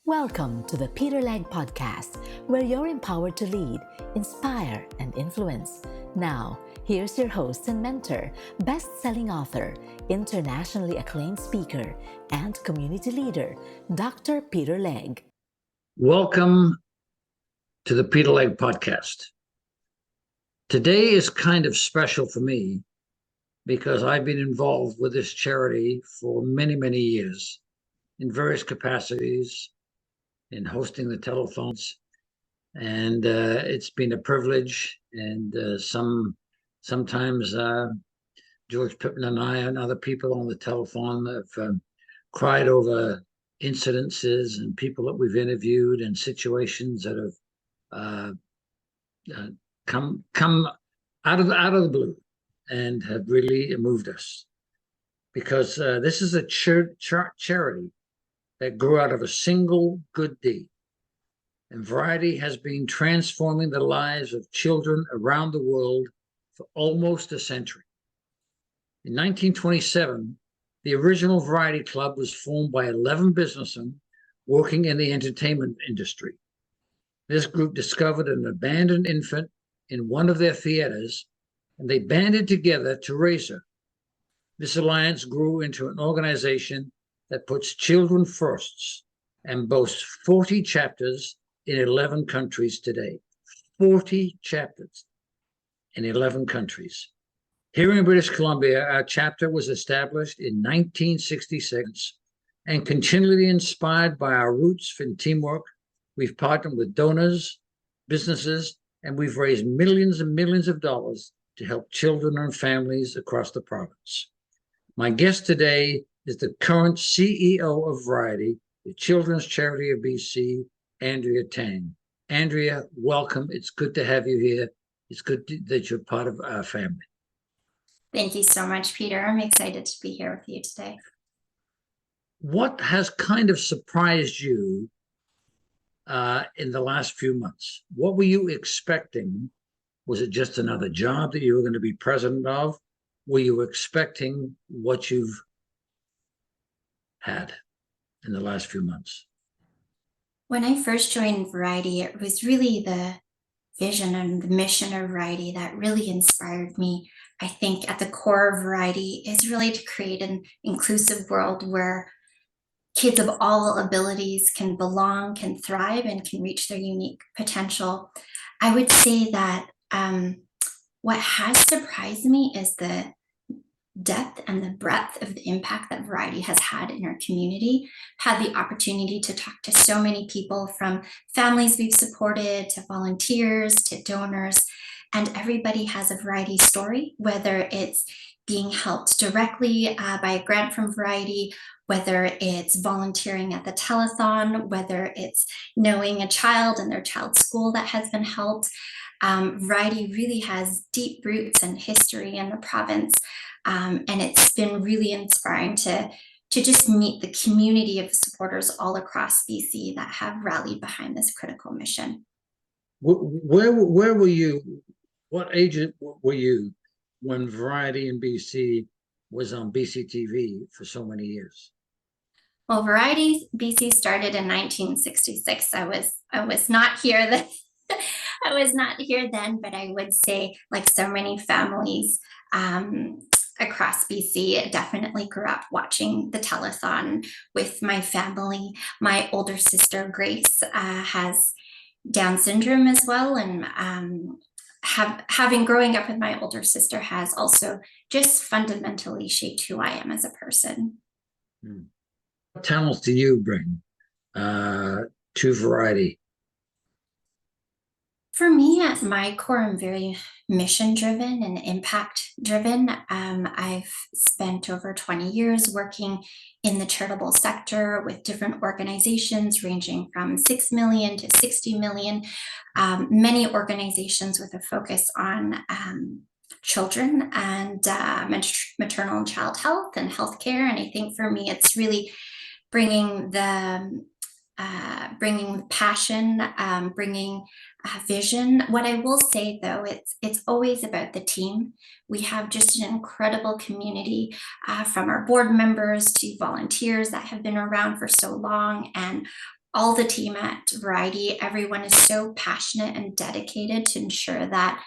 Welcome to the Peter Legge Podcast, where you're empowered to lead, inspire, and influence. Now, here's your host and mentor, best-selling author, internationally acclaimed speaker, and community leader, Dr. Peter Legge. Welcome to the Peter Legge Podcast. Today is kind of special for me because I've been involved with this charity for many, many years in various capacities, in hosting the telethons, and it's been a privilege. And sometimes George Pittman and I and other people on the telethon have cried over incidences and people that we've interviewed and situations that have come out of the blue and have really moved us, because this is a charity that grew out of a single good deed. And Variety has been transforming the lives of children around the world for almost a century. In 1927, the original Variety Club was formed by 11 businessmen working in the entertainment industry. This group discovered an abandoned infant in one of their theaters, and they banded together to raise her. This alliance grew into an organization that puts children first and boasts 40 chapters in 11 countries today. 40 chapters in 11 countries. Here in British Columbia, our chapter was established in 1966 and continually inspired by our roots in teamwork. We've partnered with donors, businesses, and we've raised millions and millions of dollars to help children and families across the province. My guest today is the current CEO of Variety, the Children's Charity of BC, Andrea Tang. Andrea, welcome. It's good to have you here. It's good that you're part of our family. Thank you so much, Peter. I'm excited to be here with you today. What has kind of surprised you in the last few months? What were you expecting? Was it just another job that you were going to be president of? Were you expecting what you've had in the last few months? When I first joined Variety, it was really the vision and the mission of Variety that really inspired me. I think at the core of Variety is really to create an inclusive world where kids of all abilities can belong, can thrive, and can reach their unique potential. I would say that what has surprised me is the depth and the breadth of the impact that Variety has had in our community. Had the opportunity to talk to so many people, from families we've supported to volunteers to donors, and everybody has a Variety story, whether it's being helped directly by a grant from Variety, whether it's volunteering at the telethon, whether it's knowing a child and their child's school that has been helped. Variety really has deep roots and history in the province. And it's been really inspiring to just meet the community of supporters all across BC that have rallied behind this critical mission. Where were you? What age were you when Variety in BC was on BC TV for so many years? Well, Variety BC started in 1966. I was not here then. I was not here then, but I would say, like so many families across BC, definitely grew up watching the telethon with my family. My older sister, Grace, has Down syndrome as well, and having growing up with my older sister has also just fundamentally shaped who I am as a person. What talents do you bring to Variety? For me, at my core, I'm very mission-driven and impact-driven. I've spent over 20 years working in the charitable sector with different organizations ranging from 6 million to 60 million, many organizations with a focus on children and maternal and child health and healthcare. And I think for me, it's really bringing the passion, bringing vision. What I will say, though, it's always about the team. We have just an incredible community, from our board members to volunteers that have been around for so long, and all the team at Variety, everyone is so passionate and dedicated to ensure that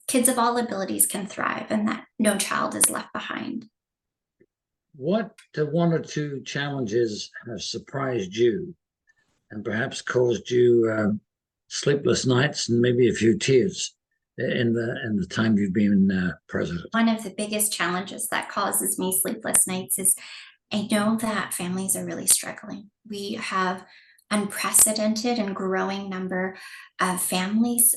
kids of all abilities can thrive and that no child is left behind. What one or two challenges have surprised you and perhaps caused you sleepless nights and maybe a few tears in the time you've been president? One of the biggest challenges that causes me sleepless nights is I know that families are really struggling. We have unprecedented and growing number of families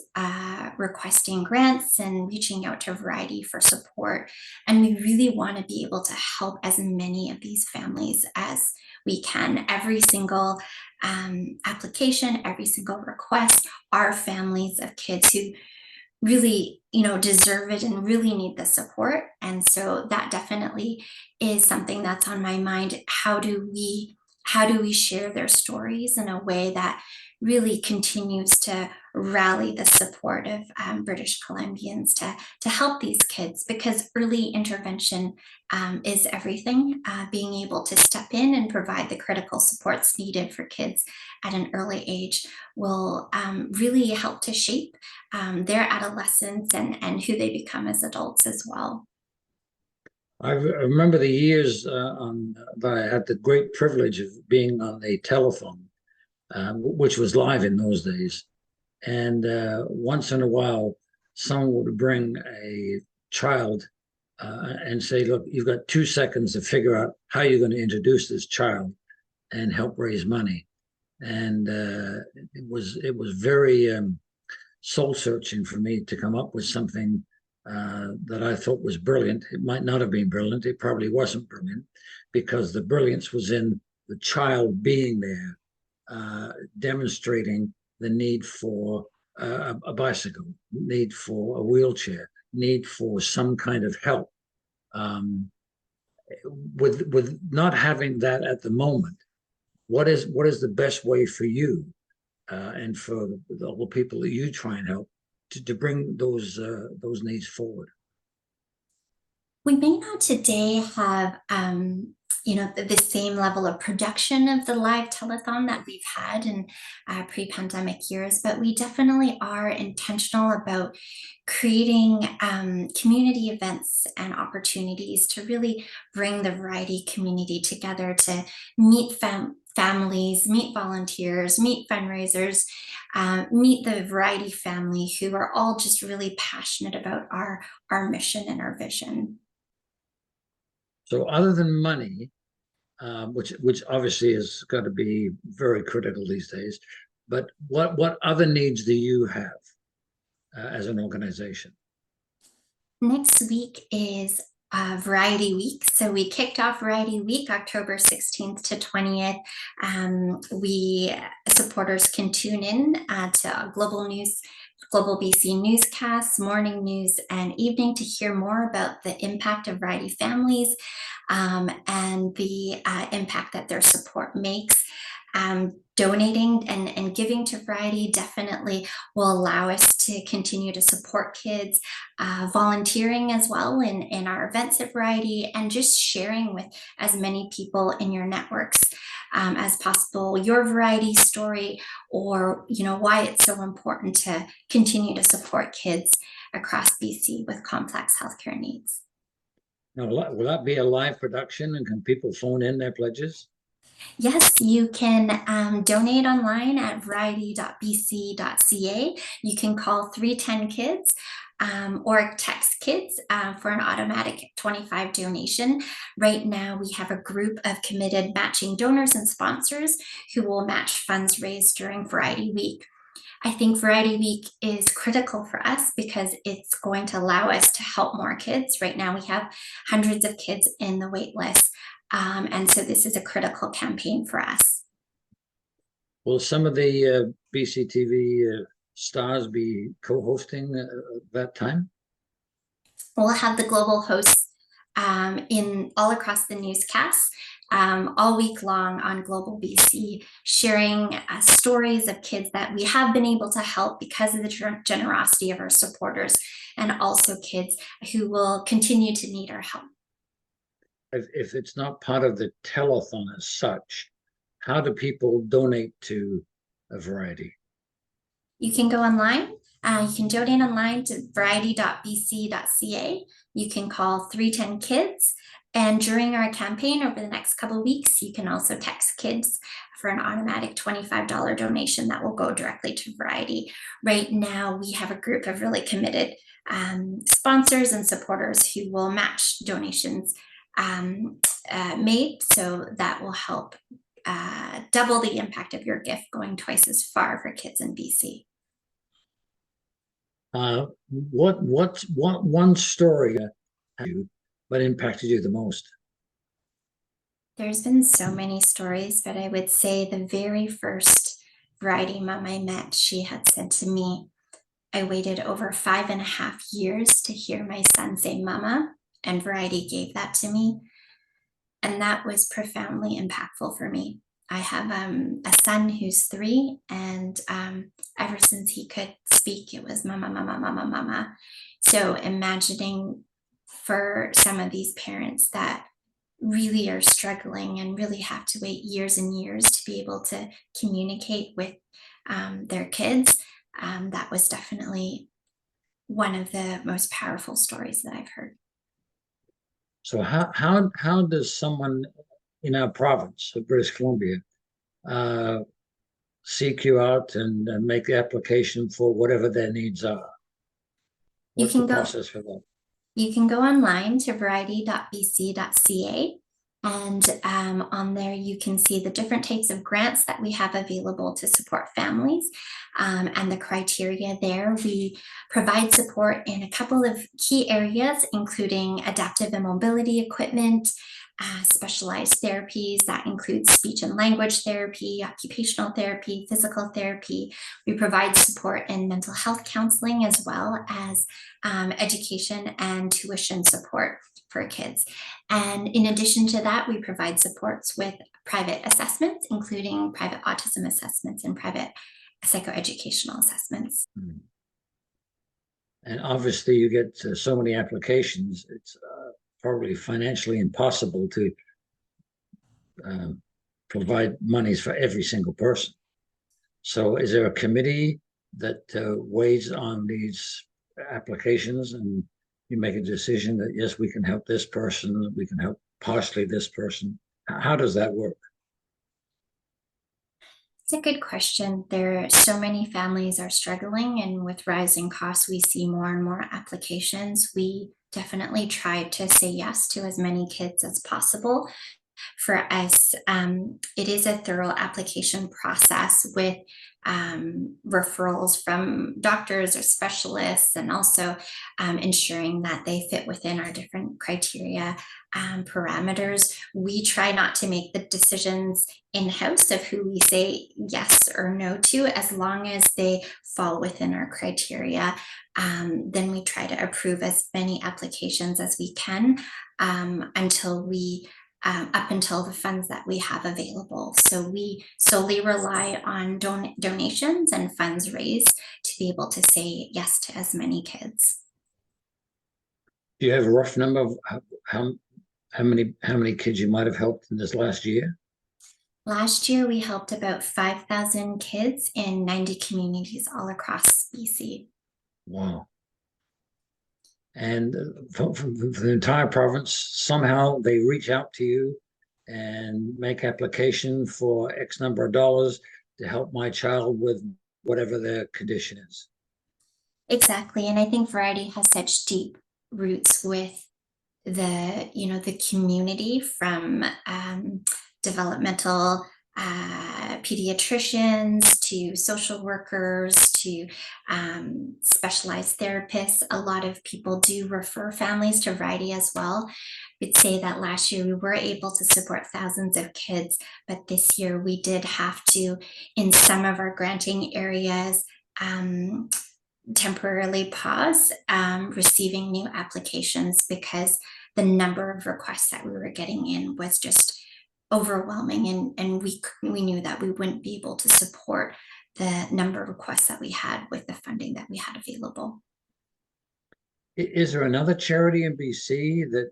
requesting grants and reaching out to Variety for support. And we really want to be able to help as many of these families as we can. Every single application, every single request are families of kids who really deserve it and really need the support. And so that definitely is something that's on my mind. How do we share their stories in a way that really continues to rally the support of British Columbians to help these kids, because early intervention is everything. Being able to step in and provide the critical supports needed for kids at an early age will really help to shape their adolescence and who they become as adults as well. I remember the years that I had the great privilege of being on the telephone, which was live in those days. And once in a while, someone would bring a child and say, look, you've got 2 seconds to figure out how you're going to introduce this child and help raise money. And it was very soul searching for me to come up with something that I thought was brilliant. It might not have been brilliant. It probably wasn't brilliant, because the brilliance was in the child being there, demonstrating the need for a bicycle, need for a wheelchair, need for some kind of help. With not having that at the moment, what is the best way for you and for all the people that you try and help to bring those needs forward? We may not today have the same level of production of the live telethon that we've had in pre-pandemic years, but we definitely are intentional about creating community events and opportunities to really bring the Variety community together to meet families, meet volunteers, meet fundraisers, meet the Variety family, who are all just really passionate about our mission and our vision. So other than money, which obviously has got to be very critical these days, but what other needs do you have as an organization? Next week is Variety Week. So we kicked off Variety Week October 16th to 20th. Supporters can tune in to Global BC newscasts, morning news, and evening to hear more about the impact of Variety families and the impact that their support makes. Donating and giving to Variety definitely will allow us to continue to support kids, volunteering as well in our events at Variety, and just sharing with as many people in your networks as possible your Variety story, or why it's so important to continue to support kids across BC with complex healthcare needs. Now, will that be a live production, and can people phone in their pledges? Yes, you can donate online at variety.bc.ca. You can call 310 Kids or text Kids for an automatic 25 donation. Right now, we have a group of committed matching donors and sponsors who will match funds raised during Variety Week. I think Variety Week is critical for us because it's going to allow us to help more kids. Right now, we have hundreds of kids in the wait list. And so this is a critical campaign for us. Will some of the BCTV stars be co-hosting that time? We'll have the global hosts in all across the newscasts all week long on Global BC, sharing stories of kids that we have been able to help because of the generosity of our supporters, and also kids who will continue to need our help. If it's not part of the telethon as such, how do people donate to a Variety? You can go online. You can donate online to variety.bc.ca. You can call 310 Kids. And during our campaign over the next couple of weeks, you can also text kids for an automatic $25 donation that will go directly to Variety. Right now, we have a group of really committed sponsors and supporters who will match donations made. So that will help double the impact of your gift, going twice as far for kids in BC. What one story what impacted you the most? There's been so many stories, but I would say the very first Variety mom I met, she had said to me, I waited over 5.5 years to hear my son say mama, and Variety gave that to me. And that was profoundly impactful for me. I have a son who's 3, and ever since he could speak, it was mama, mama, mama, mama. So imagining for some of these parents that really are struggling and really have to wait years and years to be able to communicate with their kids, that was definitely one of the most powerful stories that I've heard. So how does someone in our province of British Columbia seek you out and make the application for whatever their needs are? What's the process for that? You can go online to variety.bc.ca, and on there you can see the different types of grants that we have available to support families, and the criteria there. We provide support in a couple of key areas, including adaptive and mobility equipment, specialized therapies that include speech and language therapy, occupational therapy, physical therapy. We provide support in mental health counseling, as well as education and tuition support for kids. And in addition to that, we provide supports with private assessments, including private autism assessments and private psychoeducational assessments. And obviously you get so many applications, it's probably financially impossible to provide monies for every single person. So is there a committee that weighs on these applications, and you make a decision that, yes, we can help this person, we can help partially this person? How does that work? It's a good question. There are so many families are struggling, and with rising costs, we see more and more applications. We definitely try to say yes to as many kids as possible. For us, it is a thorough application process with referrals from doctors or specialists, and also ensuring that they fit within our different criteria parameters. We try not to make the decisions in-house of who we say yes or no to, as long as they fall within our criteria. Then we try to approve as many applications as we can until the funds that we have available. So we solely rely on donations and funds raised to be able to say yes to as many kids. Do you have a rough number of how many kids you might have helped in this last year? Last year, we helped about 5,000 kids in 90 communities all across BC. Wow. And for the entire province, somehow they reach out to you and make application for X number of dollars to help my child with whatever their condition is. Exactly. And I think Variety has such deep roots with the community, from developmental pediatricians to social workers to specialized therapists. A lot of people do refer families to Variety as well. I'd say that last year we were able to support thousands of kids, but this year we did have to, in some of our granting areas, temporarily pause receiving new applications, because the number of requests that we were getting in was just overwhelming, and we knew that we wouldn't be able to support the number of requests that we had with the funding that we had available. Is there another charity in BC that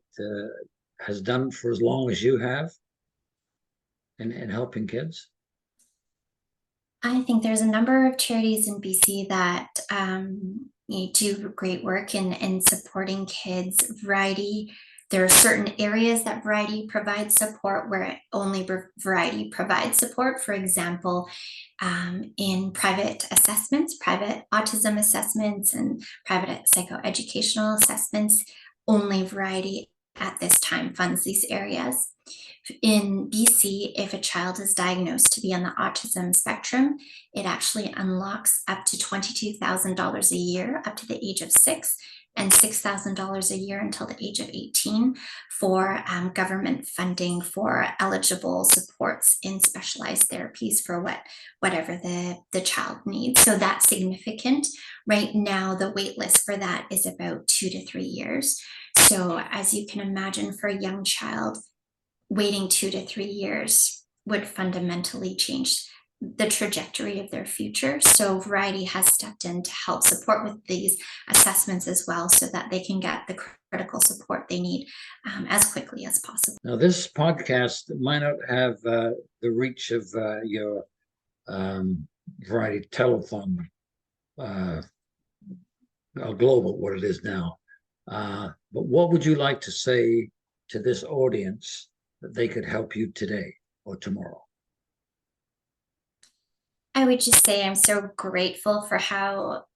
has done it for as long as you have? in helping kids? I think there's a number of charities in BC that do great work in supporting kids. Variety, there are certain areas that Variety provides support where only Variety provides support. For example, in private assessments, private autism assessments, and private psychoeducational assessments, only Variety at this time funds these areas. In BC, if a child is diagnosed to be on the autism spectrum, it actually unlocks up to $22,000 a year up to the age of 6 and $6,000 a year until the age of 18 for government funding for eligible supports in specialized therapies for whatever the child needs. So that's significant. Right now, the wait list for that is about 2 to 3 years. So as you can imagine, for a young child, waiting 2 to 3 years would fundamentally change the trajectory of their future. So Variety has stepped in to help support with these assessments as well, so that they can get the critical support they need as quickly as possible. Now, this podcast might not have the reach of your Variety telethon, global, what it is now. But what would you like to say to this audience that they could help you today or tomorrow? I would just say I'm so grateful for how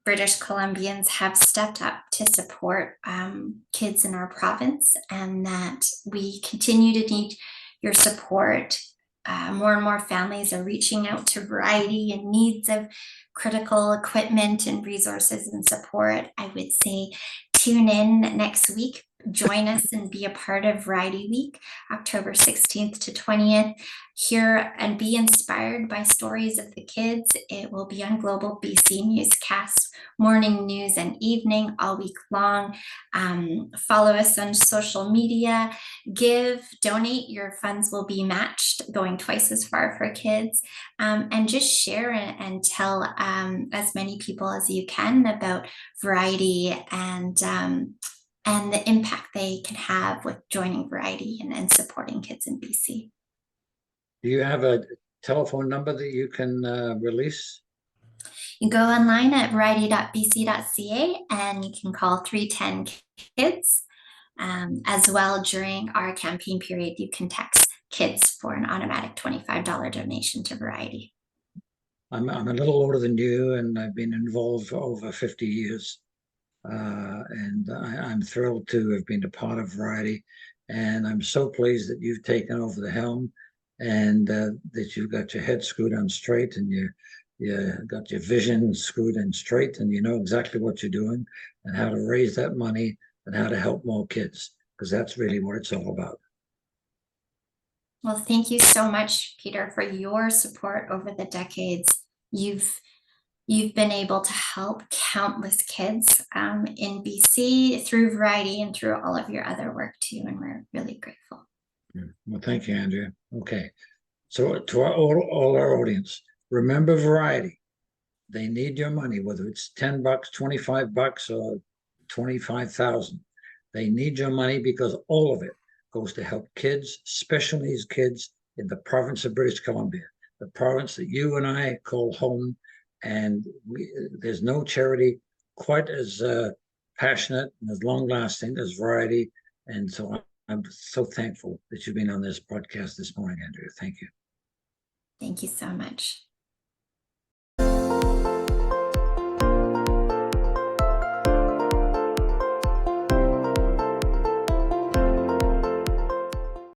British Columbians have stepped up to support kids in our province, and that we continue to need your support. More and more families are reaching out to Variety in needs of critical equipment and resources and support. I would say tune in next week. Join us and be a part of Variety Week, October 16th to 20th. Hear and be inspired by stories of the kids. It will be on Global BC Newscast, morning news and evening, all week long. Follow us on social media. Donate. Your funds will be matched, going twice as far for kids. And just share and tell as many people as you can about Variety and the impact they can have with joining Variety and supporting kids in BC. Do you have a telephone number that you can release? You go online at variety.bc.ca and you can call 310 KIDS. As well, during our campaign period, you can text KIDS for an automatic $25 donation to Variety. I'm a little older than you, and I've been involved for over 50 years. And I'm thrilled to have been a part of Variety. And I'm so pleased that you've taken over the helm, and that you've got your head screwed on straight, and you got your vision screwed in straight, and you know exactly what you're doing and how to raise that money and how to help more kids, because that's really what it's all about. Well, thank you so much, Peter, for your support over the decades. You've been able to help countless kids in BC through Variety and through all of your other work too, and we're really grateful. Well, thank you, Andrea. Okay, so to all our audience, remember Variety. They need your money, whether it's $10, $25, or 25,000. They need your money, because all of it goes to help kids, special needs kids in the province of British Columbia, the province that you and I call home. And there's no charity quite as passionate and as long-lasting as Variety. And so I'm so thankful that you've been on this podcast this morning, Andrea. Thank you. Thank you so much.